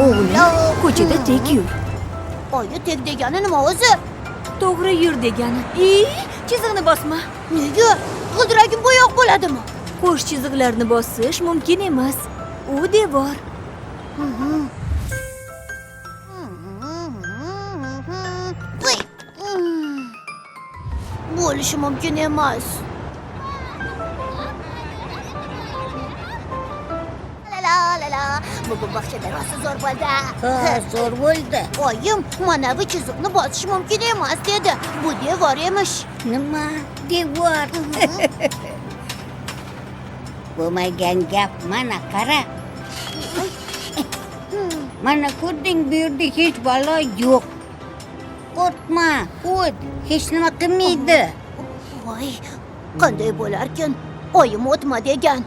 O'g'lim, ko'chada tek yur. Oyi tek degani nima o'zi? To'g'ri yur degani. Chiziqni bosma. Nega? G'ildiragim bo'yoq bo'ladimi? Qo'sh chiziqlarni bosish mumkin emas. U devor. Voy. Bo'lishi mumkin emas. La. Bugun bog'chada rosa zo'r bo'ldi. Ha, zo'r bo'ldi. Oyim, mana bu chiziqni bosish mumkin emas dedi. Bu devor emish. Nima? Devor. Bo'lmagan gap, mana qara. Mana ko'rding, bu yerda hech balo yo'q. Qo'rqma, o't hech nima qilmaydi. Voy, qanday bo'larkin? Oyim o'tma degan.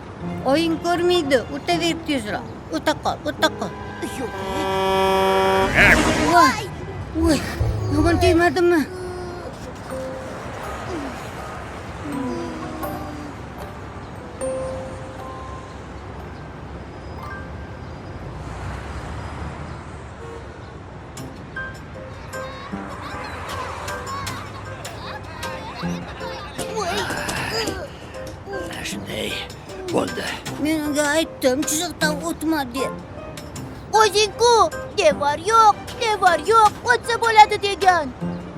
Oying ko'rmaydi, o'taver tezroq. O'ta qol. Yo'q. Voy, yomon tegmadimi? Shunday bo'ldi. Men unga aytdim, chiziqdan o'tma deb. O'zing-ku, devor yo'q, o'tsa bo'ladi degan.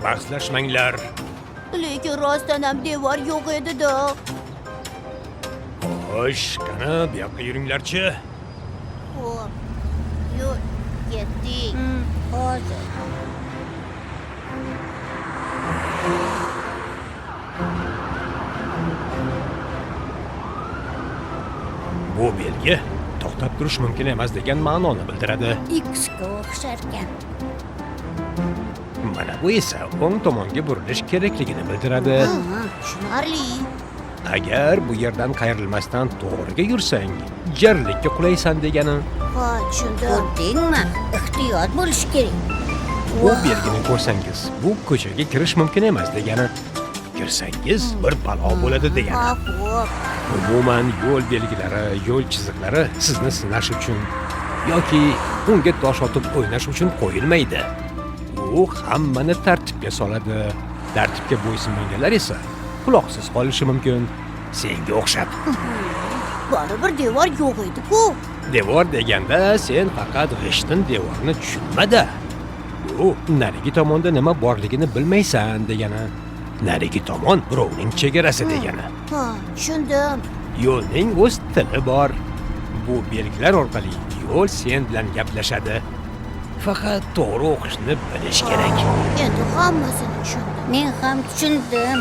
Bahslashmanglar. Lekin rostdan ham devor yo'q edi-da. Xo'sh, qani bu yoqqa yuringlarchi. Xo'p. Yur, ketdik. Hozir. Bu belgi to'xtab turish mumkin emas degan ma'noni bildiradi. X ga o'xshar ekan. Mana bu esa o'ng tomonga burilish kerakligini bildiradi. Tushunarli. Agar bu yerdan qayrilmasdan to'g'riga yursang, jarlikka qulaysan degani. Ha, tushundim. Ko'rdingmi? Ehtiyot bo'lish kerak. Bu belgini ko'rsangiz, bu ko'chaga kirish mumkin emas degani. Kirsangiz bir balo bo'ladi degani. Ha, xo'p. Umuman yo'l belgilari, yo'l chiziqlari sizni sinash uchun yoki unga tosh otib o'ynash uchun qo'yilmaydi. U hammani tartibga soladi. Tartibga bo'ysunmaganlar esa quloqsiz qolishi mumkin. Senga o'xshab. Baribir devor yo'q edi-ku. Devor deganda sen faqat g'ishtin devorni tushunmada. Bu narigi tomonda nima borligini bilmaysan degani. Narigi tomon birovning chegarasi degani. Ha, tushundim. Yo'lning o'z tili bor. Bu belgilar orqali yo'l sen bilan gaplashadi. Faqat to'g'ri o'qishni bilish kerak. Endi hammasini tushundim. Men ham tushundim.